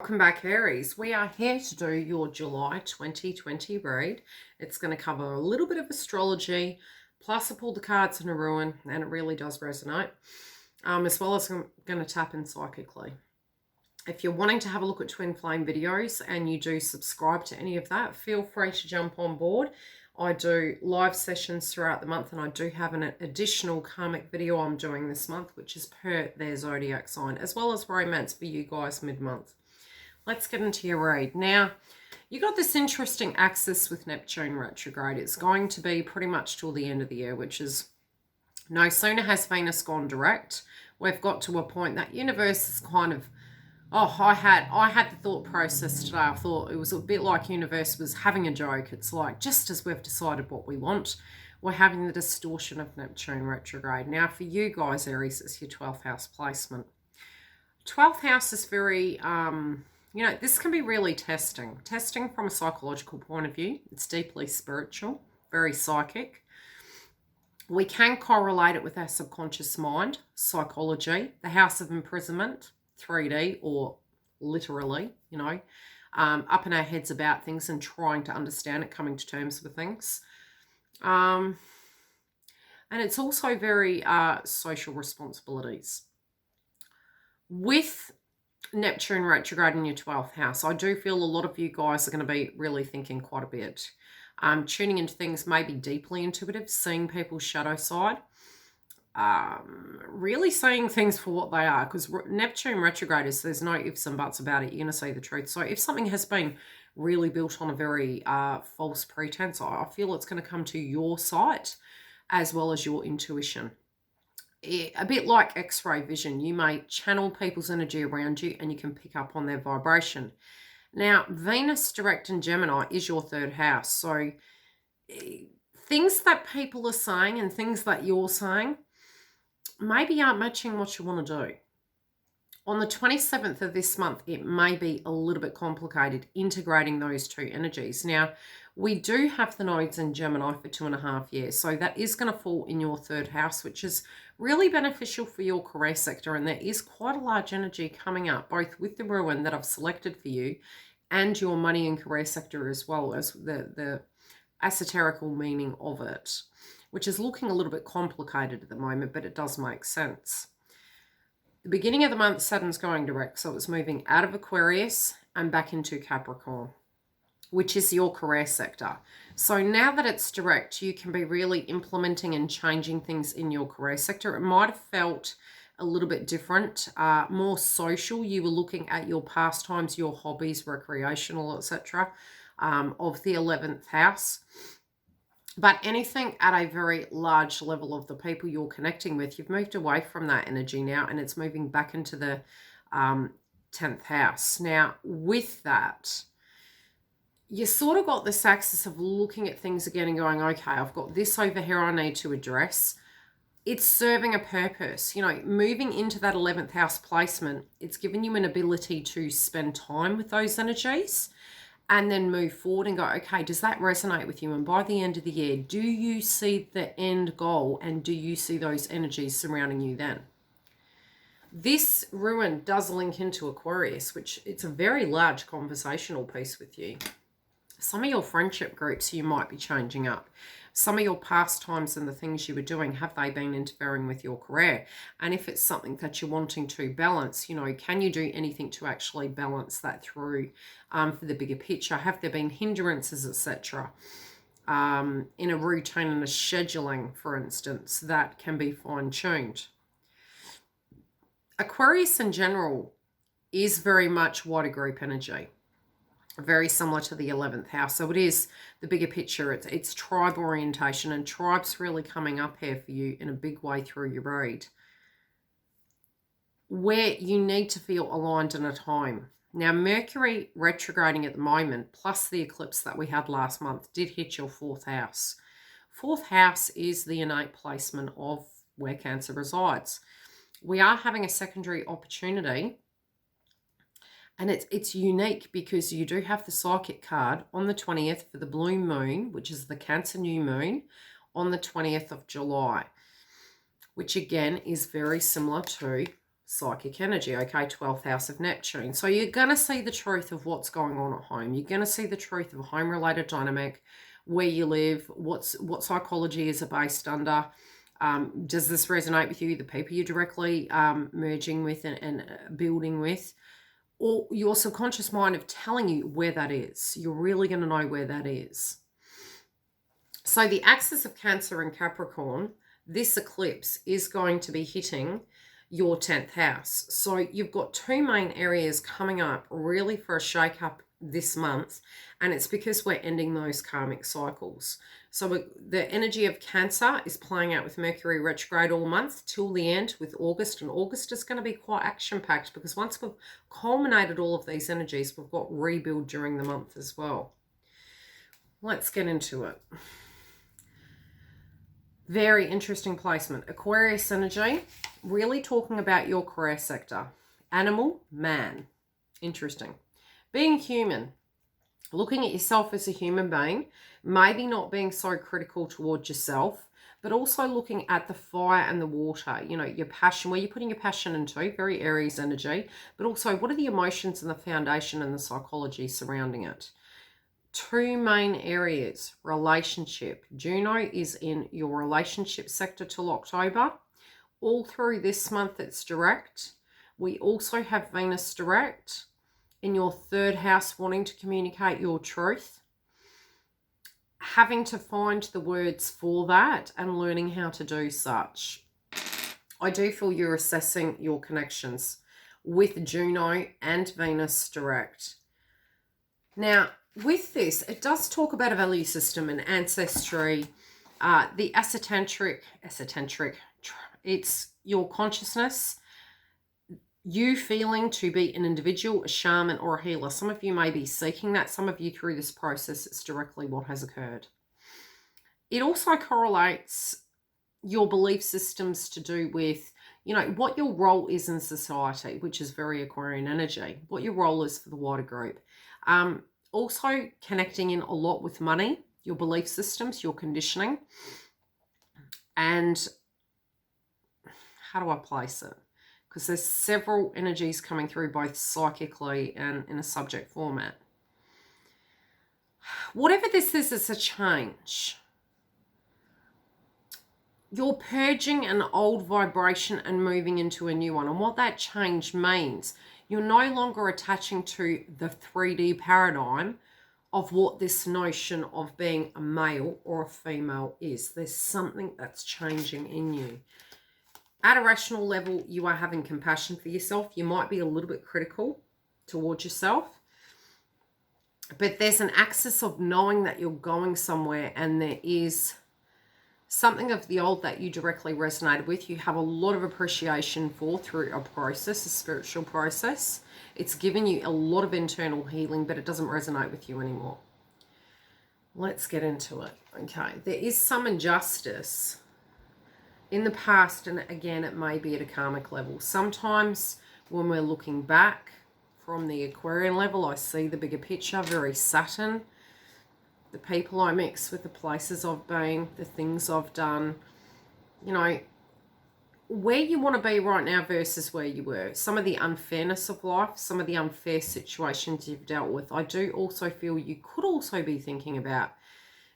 Welcome back, Aries. We are here to do your July 2020 read. It's going to cover a little bit of astrology, plus I pulled the cards in a ruin, and it really does resonate, as well as I'm going to tap in psychically. If you're wanting to have a look at twin flame videos and you do subscribe to any of that, feel free to jump on board. I do live sessions throughout the month, and I do have an additional karmic video I'm doing this month, which is per their zodiac sign, as well as romance for you guys mid-month. Let's get into your read. Now, you got this interesting axis with Neptune retrograde. It's going to be pretty much till the end of the year, which is no sooner has Venus gone direct, we've got to a point that universe is kind of, I had the thought process today. I thought it was a bit like universe was having a joke. It's like, just as we've decided what we want, we're having the distortion of Neptune retrograde. Now, for you guys, Aries, it's your 12th house placement. 12th house is very... this can be really testing from a psychological point of view. It's deeply spiritual, very psychic. We can correlate it with our subconscious mind, psychology, the house of imprisonment, 3D, or literally, up in our heads about things and trying to understand it, coming to terms with things. And it's also very social responsibilities. With Neptune retrograde in your 12th house, I do feel a lot of you guys are going to be really thinking quite a bit. Tuning into things maybe deeply intuitive, seeing people's shadow side, really seeing things for what they are, because Neptune retrograde is, there's no ifs and buts about it. You're going to see the truth. So if something has been really built on a very false pretense, I feel it's going to come to your sight as well as your intuition. A bit like X-ray vision, you may channel people's energy around you and you can pick up on their vibration. Now, Venus direct in Gemini is your 3rd house. So things that people are saying and things that you're saying maybe aren't matching what you want to do. On the 27th of this month, it may be a little bit complicated integrating those two energies. Now, we do have the nodes in Gemini for 2.5 years, so that is going to fall in your 3rd house, which is really beneficial for your career sector, and there is quite a large energy coming up, both with the ruin that I've selected for you and your money and career sector, as well as the esoterical meaning of it, which is looking a little bit complicated at the moment, but it does make sense. The beginning of the month, Saturn's going direct, so it's moving out of Aquarius and back into Capricorn, which is your career sector. So now that it's direct, you can be really implementing and changing things in your career sector. It might have felt a little bit different, more social. You were looking at your pastimes, your hobbies, recreational, etc., of the 11th house. But anything at a very large level of the people you're connecting with, you've moved away from that energy now, and it's moving back into the 10th house. Now, with that, you sort of got this axis of looking at things again and going, okay, I've got this over here I need to address. It's serving a purpose. Moving into that 11th house placement, it's given you an ability to spend time with those energies and then move forward and go, okay, does that resonate with you? And by the end of the year, do you see the end goal, and do you see those energies surrounding you then? This ruin does link into Aquarius, which it's a very large conversational piece with you. Some of your friendship groups you might be changing up. Some of your pastimes and the things you were doing, have they been interfering with your career? And if it's something that you're wanting to balance, can you do anything to actually balance that through for the bigger picture? Have there been hindrances, etc., in a routine and a scheduling, for instance, that can be fine-tuned? Aquarius in general is very much wider group energy, very similar to the 11th house. So it is the bigger picture. It's tribe orientation, and tribe's really coming up here for you in a big way through your read, where you need to feel aligned and at home. Now, Mercury retrograding at the moment, plus the eclipse that we had last month, did hit your 4th house. 4th house is the innate placement of where Cancer resides. We are having a secondary opportunity, and it's unique because you do have the psychic card on the 20th for the blue moon, which is the Cancer new moon, on the 20th of July, which again is very similar to psychic energy, okay, 12th house of Neptune. So you're going to see the truth of what's going on at home. You're going to see the truth of a home-related dynamic, where you live, what psychology is based under. Does this resonate with you, the people you're directly merging with and building with? Or your subconscious mind of telling you where that is. You're really going to know where that is. So the axis of Cancer and Capricorn, this eclipse is going to be hitting your 10th house. So you've got two main areas coming up really for a shake-up this month, and it's because we're ending those karmic cycles. So the energy of Cancer is playing out with Mercury retrograde all month till the end with August, and August is going to be quite action-packed because once we've culminated all of these energies, we've got rebuild during the month as well. Let's get into it. Very interesting placement. Aquarius energy, really talking about your career sector. Animal, man. Interesting. Being human, looking at yourself as a human being, maybe not being so critical towards yourself, but also looking at the fire and the water, you know, your passion, where you're putting your passion into, very Aries energy, but also what are the emotions and the foundation and the psychology surrounding it. Two main areas. Relationship. Juno is in your relationship sector till October. All through this month it's direct. We also have Venus direct in your 3rd house, wanting to communicate your truth. Having to find the words for that and learning how to do such. I do feel you're assessing your connections with Juno and Venus direct. Now, with this, it does talk about a value system and ancestry, the esoteric, it's your consciousness, you feeling to be an individual, a shaman or a healer. Some of you may be seeking that. Some of you through this process, it's directly what has occurred. It also correlates your belief systems to do with, you know, what your role is in society, which is very Aquarian energy, what your role is for the wider group. Also connecting in a lot with money, your belief systems, your conditioning. And how do I place it? Because there's several energies coming through both psychically and in a subject format. Whatever this is, it's a change. You're purging an old vibration and moving into a new one. And what that change means, you're no longer attaching to the 3D paradigm of what this notion of being a male or a female is. There's something that's changing in you. At a rational level, you are having compassion for yourself. You might be a little bit critical towards yourself. But there's an axis of knowing that you're going somewhere and there is something of the old that you directly resonated with. You have a lot of appreciation for through a process, a spiritual process. It's given you a lot of internal healing, but it doesn't resonate with you anymore. Let's get into it. Okay, there is some injustice in the past, and again, it may be at a karmic level. Sometimes when we're looking back from the Aquarian level, I see the bigger picture, very Saturn. The people I mix with, the places I've been, the things I've done, you know, where you want to be right now versus where you were. Some of the unfairness of life, some of the unfair situations you've dealt with. I do also feel you could also be thinking about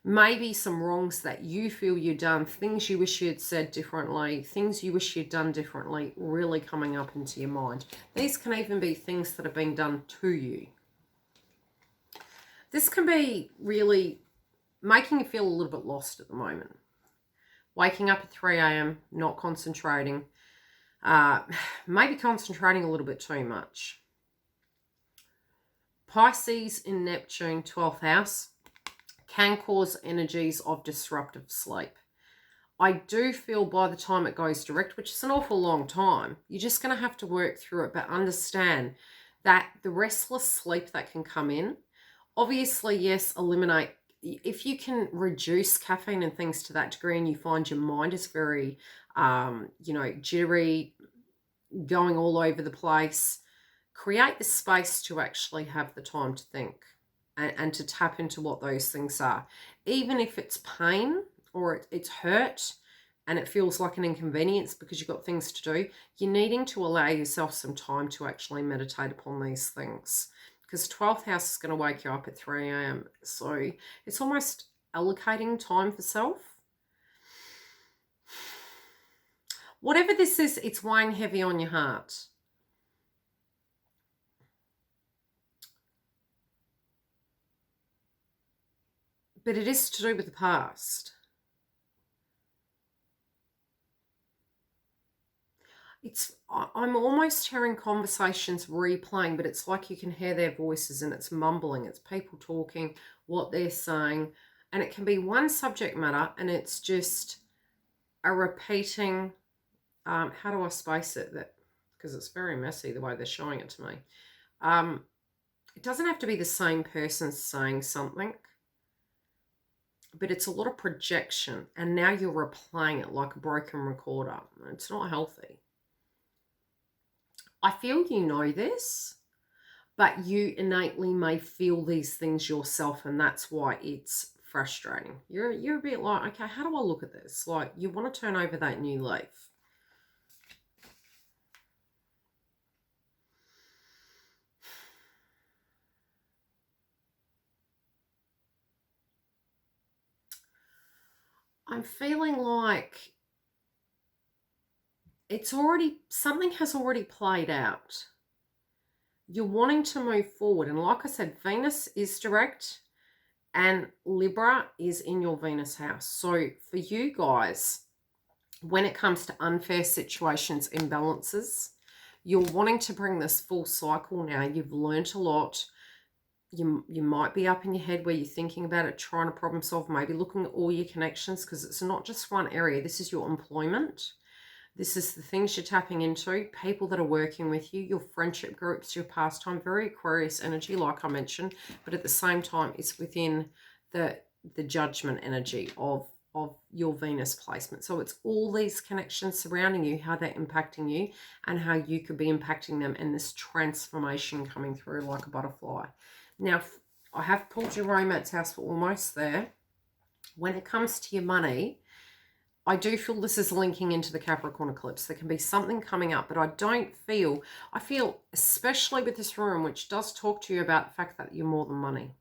maybe some wrongs that you feel you've done, things you wish you'd said differently, things you wish you'd done differently, really coming up into your mind. These can even be things that have been done to you. This can be really making you feel a little bit lost at the moment. Waking up at 3 a.m., not concentrating, maybe concentrating a little bit too much. Pisces in Neptune, 12th house, can cause energies of disruptive sleep. I do feel by the time it goes direct, which is an awful long time, you're just going to have to work through it, but understand that the restless sleep that can come in, obviously, yes, eliminate. If you can reduce caffeine and things to that degree and you find your mind is very, jittery, going all over the place, create the space to actually have the time to think and to tap into what those things are. Even if it's pain or it's hurt and it feels like an inconvenience because you've got things to do, you're needing to allow yourself some time to actually meditate upon these things, because 12th house is going to wake you up at 3 a.m. So it's almost allocating time for self. Whatever this is, it's weighing heavy on your heart. But it is to do with the past. I'm almost hearing conversations replaying, but it's like you can hear their voices and it's mumbling. It's people talking, what they're saying. And it can be one subject matter and it's just a repeating, how do I space it? Because it's very messy the way they're showing it to me. It doesn't have to be the same person saying something, but it's a lot of projection, and now you're replaying it like a broken recorder. It's not healthy. I feel you know this, but you innately may feel these things yourself, and that's why it's frustrating. You're a bit like, okay, how do I look at this? Like, you want to turn over that new leaf. I'm feeling like something has already played out. You're wanting to move forward. And like I said, Venus is direct and Libra is in your Venus house. So for you guys, when it comes to unfair situations, imbalances, you're wanting to bring this full cycle now. You've learned a lot. You might be up in your head where you're thinking about it, trying to problem solve, maybe looking at all your connections, because it's not just one area. This is your employment. This is the things you're tapping into, people that are working with you, your friendship groups, your pastime, very Aquarius energy, like I mentioned, but at the same time, it's within the judgment energy of your Venus placement. So it's all these connections surrounding you, how they're impacting you, and how you could be impacting them, and this transformation coming through like a butterfly. Now, I have pulled your romance house for almost there. When it comes to your money, I do feel this is linking into the Capricorn Eclipse. There can be something coming up, but I feel, especially with this room, which does talk to you about the fact that you're more than money,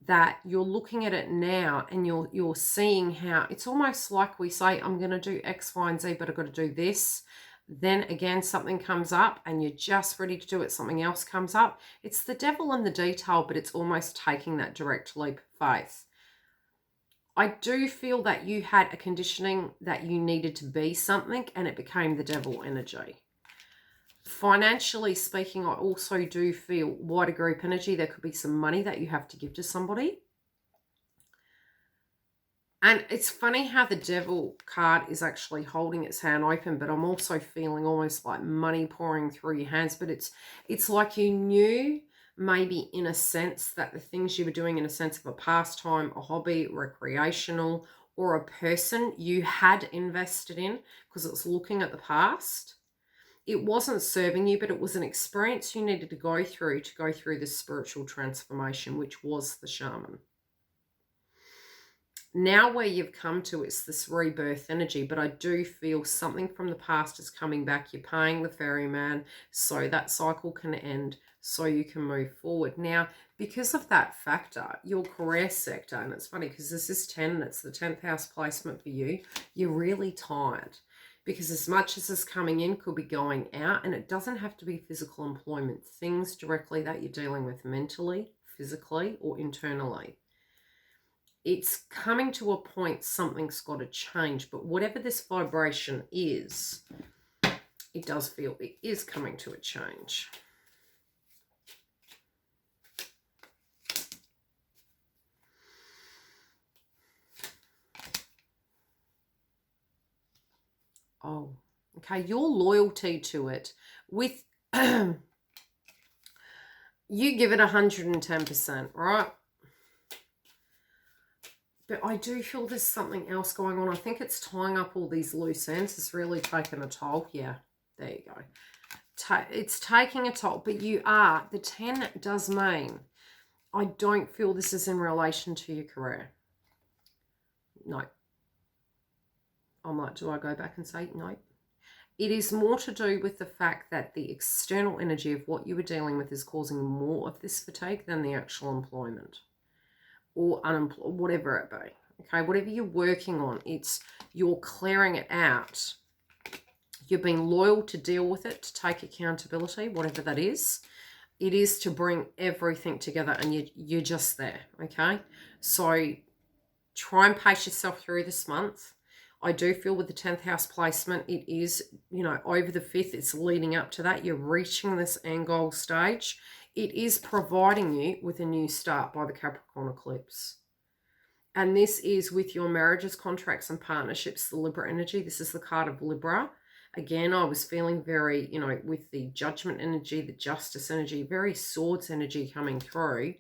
that you're looking at it now and you're seeing how it's almost like we say, I'm going to do X, Y, and Z, but I've got to do this. Then again, something comes up and you're just ready to do it. Something else comes up. It's the devil in the detail, but it's almost taking that direct leap of faith. I do feel that you had a conditioning that you needed to be something and it became the devil energy. Financially speaking, I also do feel wider group energy. There could be some money that you have to give to somebody. And it's funny how the devil card is actually holding its hand open, but I'm also feeling almost like money pouring through your hands. But it's like you knew maybe in a sense that the things you were doing in a sense of a pastime, a hobby, recreational, or a person you had invested in because it's looking at the past. It wasn't serving you, but it was an experience you needed to go through this spiritual transformation, which was the shaman. Now where you've come to, it's this rebirth energy, but I do feel something from the past is coming back. You're paying the ferryman so that cycle can end, so you can move forward. Now, because of that factor, your career sector, and it's funny because this is 10 and it's the 10th house placement for you, you're really tired. Because as much as is coming in could be going out, and it doesn't have to be physical employment, things directly that you're dealing with mentally, physically, or internally. It's coming to a point something's got to change, but whatever this vibration is, it does feel it is coming to a change. Oh, okay, your loyalty to it with you give it 110%, right? But I do feel there's something else going on. I think it's tying up all these loose ends. It's really taken a toll. Yeah, there you go. It's taking a toll, but the 10 does mean I don't feel this is in relation to your career. No. I'm like, do I go back and say no? It is more to do with the fact that the external energy of what you were dealing with is causing more of this fatigue than the actual employment or unemployed, whatever it be. Okay, whatever you're working on, you're clearing it out. You're being loyal to deal with it, to take accountability, whatever that is. It is to bring everything together, and you're just there, okay? So try and pace yourself through this month. I do feel with the 10th house placement, it is, over the 5th, it's leading up to that. You're reaching this end goal stage. It is providing you with a new start by the Capricorn Eclipse. And this is with your marriages, contracts, and partnerships, the Libra energy. This is the card of Libra. Again, I was feeling very, with the judgment energy, the justice energy, very swords energy coming through.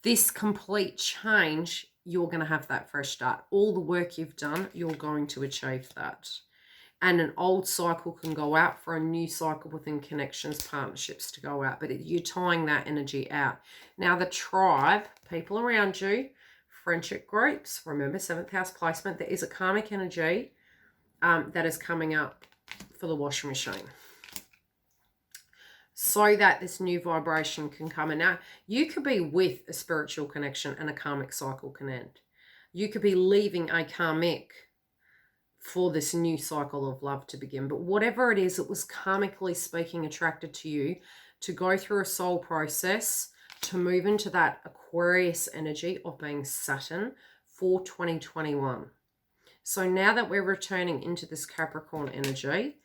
This complete change, you're going to have that fresh start. All the work you've done, you're going to achieve that. And an old cycle can go out for a new cycle within connections, partnerships to go out. But you're tying that energy out. Now, the tribe, people around you, friendship groups, remember 7th house placement, there is a karmic energy that is coming up for the washing machine, so that this new vibration can come in. Now, you could be with a spiritual connection and a karmic cycle can end. You could be leaving a karmic for this new cycle of love to begin. But whatever it is, it was karmically speaking attracted to you to go through a soul process, to move into that Aquarius energy of being Saturn for 2021. So now that we're returning into this Capricorn energy,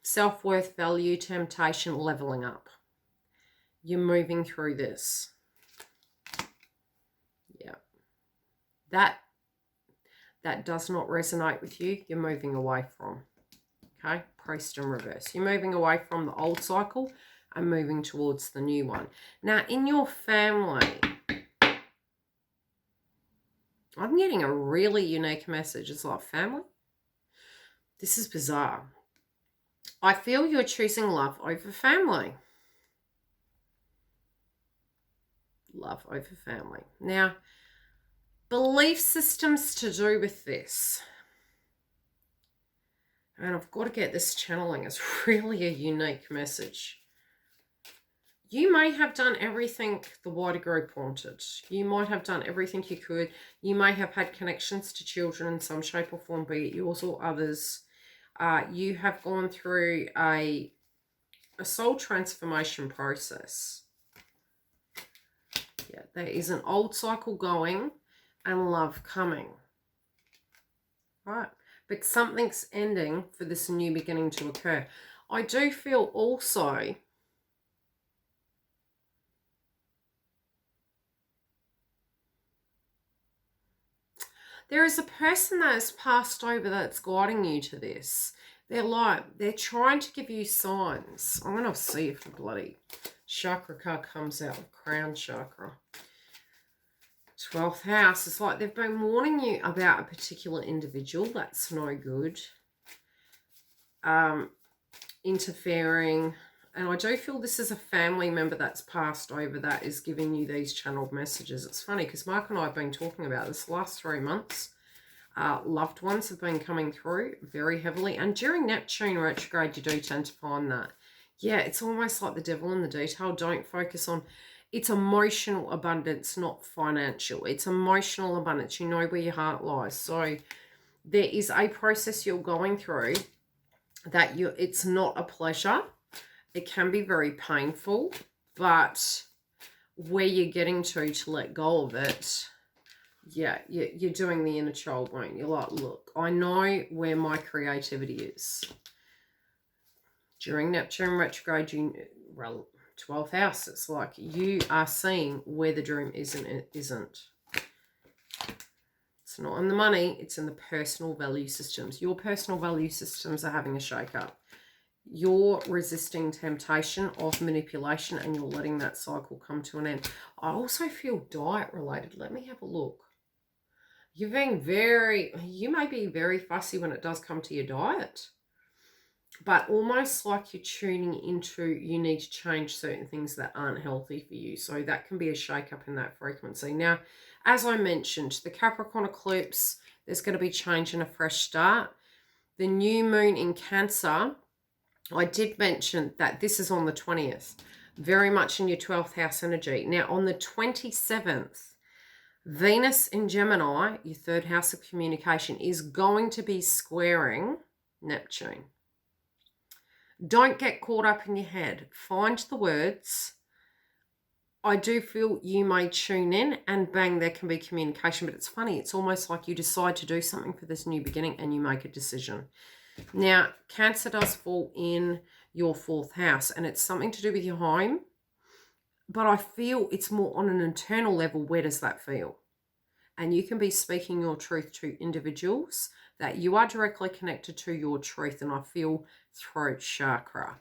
self-worth, value, temptation, leveling up. You're moving through this. Yeah. That does not resonate with you, you're moving away from. Okay? Priest in reverse. You're moving away from the old cycle and moving towards the new one. Now, in your family, I'm getting a really unique message. It's like, family? This is bizarre. I feel you're choosing love over family. Love over family. Now, belief systems to do with this. And I've got to get this channeling. It's really a unique message. You may have done everything the wider group wanted. You might have done everything you could. You may have had connections to children in some shape or form, be it yours or others. You have gone through a soul transformation process. Yeah, there is an old cycle going and love coming. Right. But something's ending for this new beginning to occur. I do feel also there is a person that has passed over that's guiding you to this. They're trying to give you signs. I'm going to see if the bloody chakra card comes out of crown chakra. 12th house. It's like they've been warning you about a particular individual. That's no good. Interfering. And I do feel this is a family member that's passed over that is giving you these channeled messages. It's funny because Mark and I have been talking about this the last 3 months. Loved ones have been coming through very heavily. And during Neptune retrograde, you do tend to find that. Yeah, it's almost like the devil in the detail. Don't focus on... It's emotional abundance, not financial. It's emotional abundance. You know where your heart lies. So there is a process you're going through that it's not a pleasure. It can be very painful, but where you're getting to let go of it, yeah, you're doing the inner child won't. You're like, look, I know where my creativity is. During Neptune retrograde, 12th house, it's like you are seeing where the dream is and it isn't. It's not in the money, it's in the personal value systems. Your personal value systems are having a shake-up. You're resisting temptation of manipulation and you're letting that cycle come to an end. I also feel diet related. Let me have a look. You may be very fussy when it does come to your diet. But almost like you're tuning into, you need to change certain things that aren't healthy for you. So that can be a shake-up in that frequency. Now, as I mentioned, the Capricorn Eclipse, there's going to be change and a fresh start. The new moon in Cancer, I did mention that this is on the 20th, very much in your 12th house energy. Now, on the 27th, Venus in Gemini, your third house of communication, is going to be squaring Neptune. Don't get caught up in your head. Find the words. I do feel you may tune in and bang, there can be communication, but it's funny. It's almost like you decide to do something for this new beginning and you make a decision. Now, Cancer does fall in your 4th house and it's something to do with your home, but I feel it's more on an internal level. Where does that feel? And you can be speaking your truth to individuals that you are directly connected to your truth. And I feel throat chakra.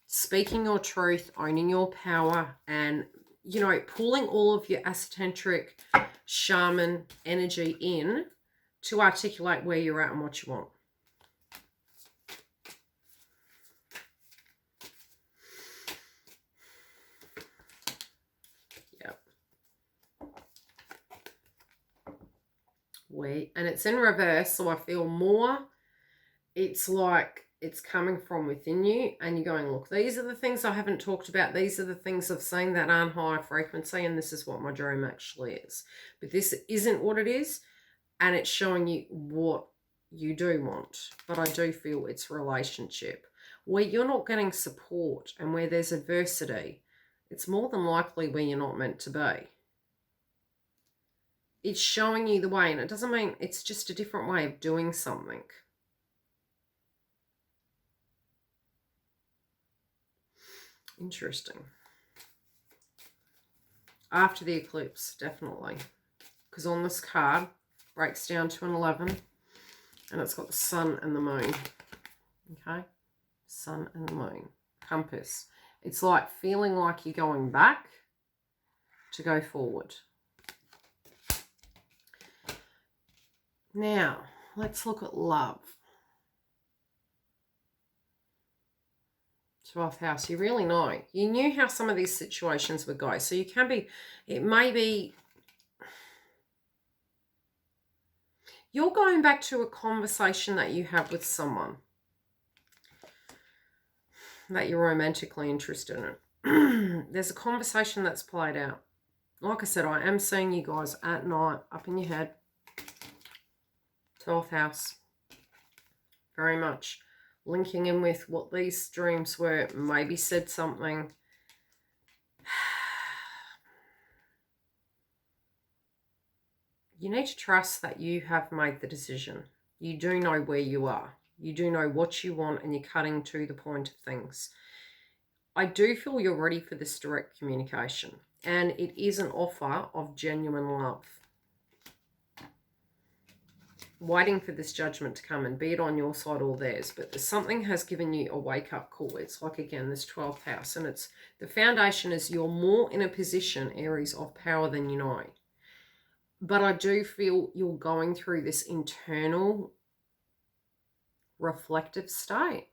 Speaking your truth, owning your power, and, you know, pulling all of your esoteric shaman energy in to articulate where you're at and what you want. And it's in reverse, so I feel more, it's like it's coming from within you and you're going, look, these are the things I haven't talked about, these are the things I've seen that aren't high frequency, and this is what my dream actually is, but this isn't what it is, and it's showing you what you do want. But I do feel it's relationship where you're not getting support and where there's adversity. It's more than likely where you're not meant to be. It's showing you the way, and it doesn't mean, it's just a different way of doing something. Interesting. After the eclipse, definitely. Because on this card, breaks down to an 11, and it's got the sun and the moon. Okay? Sun and the moon. Compass. It's like feeling like you're going back to go forward. Now, let's look at love. 12th house, you really know. You knew how some of these situations would go. So you can be, it may be, you're going back to a conversation that you have with someone that you're romantically interested in. There's a conversation that's played out. Like I said, I am seeing you guys at night, up in your head. 12th house, very much linking in with what these dreams were, maybe said something. You need to trust that you have made the decision. You do know where you are. You do know what you want, and you're cutting to the point of things. I do feel you're ready for this direct communication, and it is an offer of genuine love. Waiting for this judgment to come, and be it on your side or theirs, but something has given you a wake-up call. It's like, again, this 12th house, and it's the foundation is you're more in a position, Aries, of power than you know. But I do feel you're going through this internal reflective state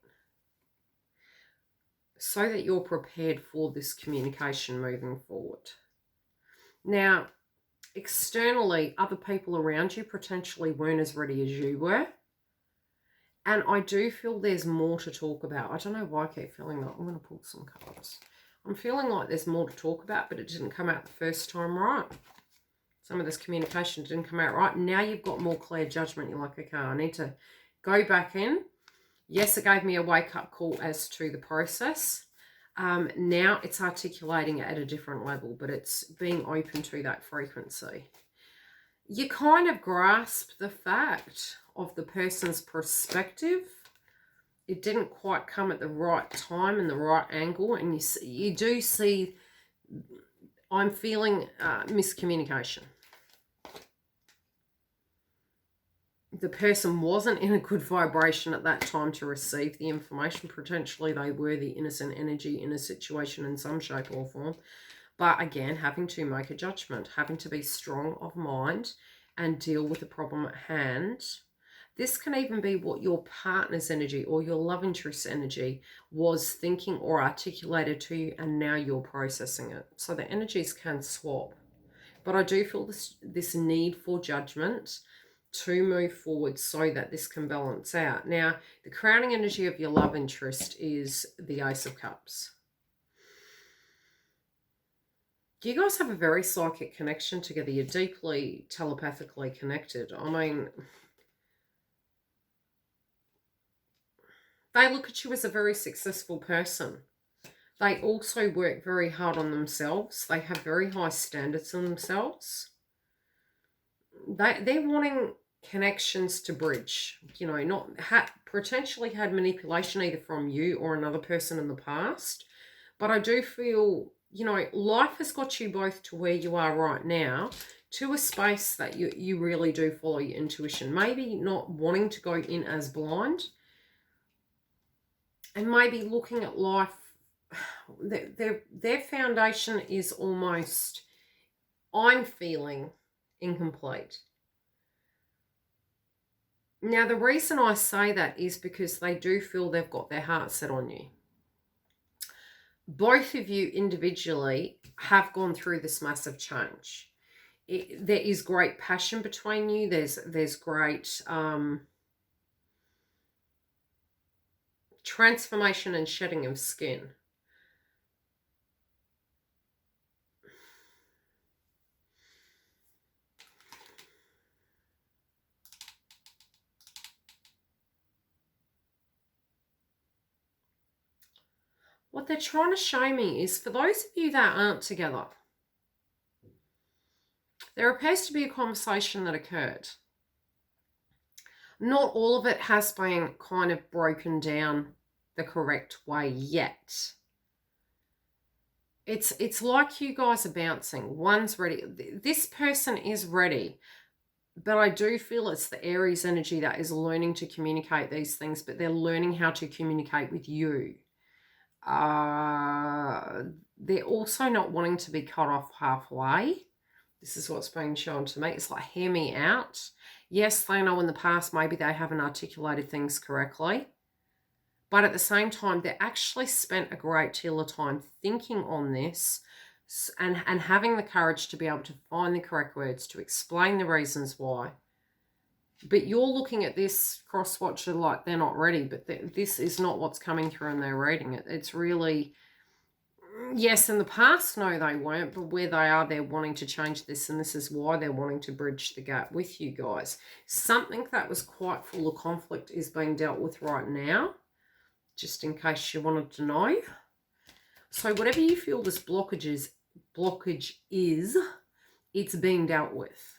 so that you're prepared for this communication moving forward. Now, externally, other people around you potentially weren't as ready as you were. And I do feel there's more to talk about. I don't know why I keep feeling that. I'm going to pull some cards. I'm feeling like there's more to talk about, but it didn't come out the first time right. Some of this communication didn't come out right. Now you've got more clear judgment. You're like, okay, I need to go back in. Yes, it gave me a wake-up call as to the process. Now it's articulating it at a different level, but it's being open to that frequency. You kind of grasp the fact of the person's perspective. It didn't quite come at the right time and the right angle, and you do see, I'm feeling miscommunication. The person wasn't in a good vibration at that time to receive the information. Potentially they were the innocent energy in a situation in some shape or form. But again, having to make a judgment, having to be strong of mind and deal with the problem at hand. This can even be what your partner's energy or your love interest energy was thinking or articulated to you, and now you're processing it. So the energies can swap. But I do feel this need for judgment to move forward so that this can balance out. Now, the crowning energy of your love interest is the Ace of Cups. You guys have a very psychic connection together. You're deeply telepathically connected. I mean, they look at you as a very successful person. They also work very hard on themselves. They have very high standards on themselves. They're wanting connections to bridge. You know, not potentially had manipulation either from you or another person in the past. But I do feel, you know, life has got you both to where you are right now, to a space that you really do follow your intuition. Maybe not wanting to go in as blind, and maybe looking at life, their foundation is almost, I'm feeling, incomplete. Now, the reason I say that is because they do feel they've got their heart set on you. Both of you individually have gone through this massive change. There is great passion between you. There's great transformation and shedding of skin. What they're trying to show me is, for those of you that aren't together, there appears to be a conversation that occurred. Not all of it has been kind of broken down the correct way yet. It's like you guys are bouncing. One's ready. This person is ready. But I do feel it's the Aries energy that is learning to communicate these things, but they're learning how to communicate with you. They're also not wanting to be cut off halfway. This is what's being shown to me. It's like, hear me out. Yes, they know in the past maybe they haven't articulated things correctly. But at the same time, they actually spent a great deal of time thinking on this and having the courage to be able to find the correct words to explain the reasons why. But you're looking at this cross-watcher like they're not ready, but this is not what's coming through and they're reading it. It's really, yes, in the past, no, they weren't, but where they are, they're wanting to change this, and this is why they're wanting to bridge the gap with you guys. Something that was quite full of conflict is being dealt with right now, just in case you wanted to know. So whatever you feel this blockage is, it's being dealt with.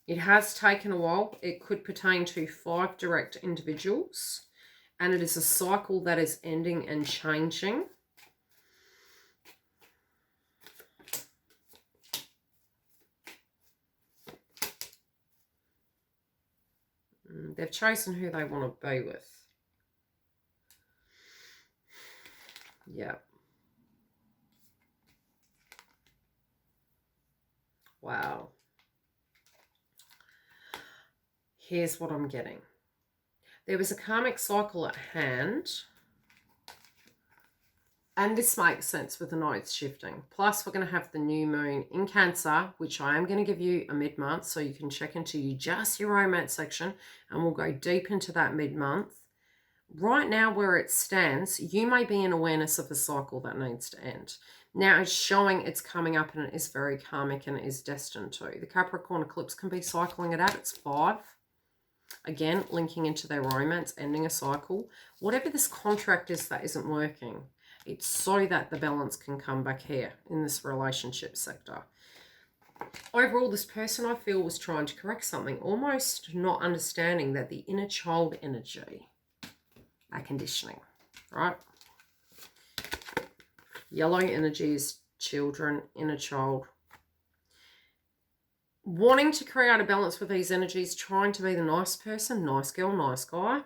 It has taken a while. It could pertain to 5 direct individuals, and it is a cycle that is ending and changing. They've chosen who they want to be with. Yeah. Wow. Here's what I'm getting. There was a karmic cycle at hand. And this makes sense with the nodes shifting. Plus, we're going to have the new moon in Cancer, which I am going to give you a mid-month, so you can check into just your romance section, and we'll go deep into that mid-month. Right now, where it stands, you may be in awareness of a cycle that needs to end. Now, it's showing it's coming up, and it is very karmic, and it is destined to. The Capricorn Eclipse can be cycling it out. It's 5. Again, linking into their romance, ending a cycle. Whatever this contract is that isn't working, it's so that the balance can come back here in this relationship sector. Overall, this person, I feel, was trying to correct something, almost not understanding that the inner child energy are conditioning, right? Yellow energy is children, inner child. Wanting to create a balance with these energies, trying to be the nice person, nice girl, nice guy.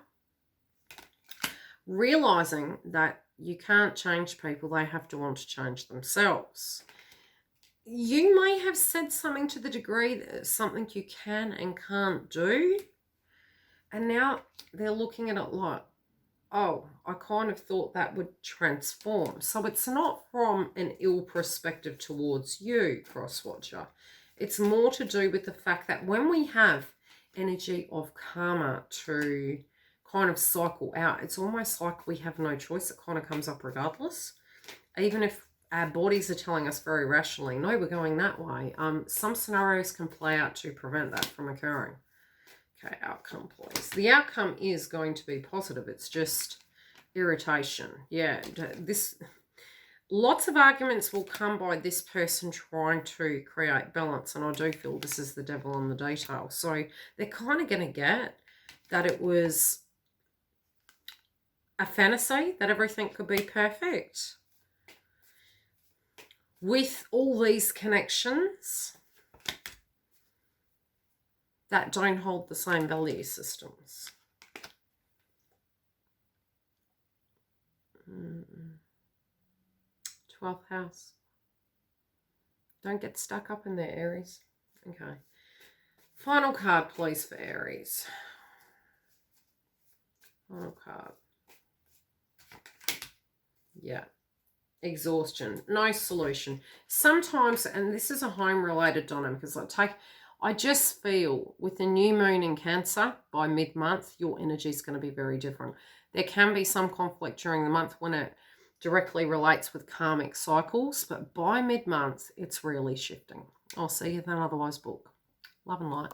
Realizing that you can't change people, they have to want to change themselves. You may have said something to the degree that something you can and can't do. And now they're looking at it like, oh, I kind of thought that would transform. So it's not from an ill perspective towards you, cross-watcher. It's more to do with the fact that when we have energy of karma to kind of cycle out, it's almost like we have no choice. It kind of comes up regardless. Even if our bodies are telling us very rationally, no, we're going that way. Some scenarios can play out to prevent that from occurring. Okay, outcome, please. The outcome is going to be positive. It's just irritation. Yeah, lots of arguments will come by this person trying to create balance, and I do feel this is the devil in the detail. So they're kind of going to get that it was a fantasy, that everything could be perfect. With all these connections that don't hold the same value systems. 12th house. Don't get stuck up in there, Aries. Okay. Final card, please, for Aries. Final card. Yeah. Exhaustion. No solution. Sometimes, and this is a home-related dynamic, because I just feel with the new moon in Cancer, by mid-month, your energy is going to be very different. There can be some conflict during the month when it directly relates with karmic cycles, but by mid-month, it's really shifting. I'll see you then, otherwise book. Love and light.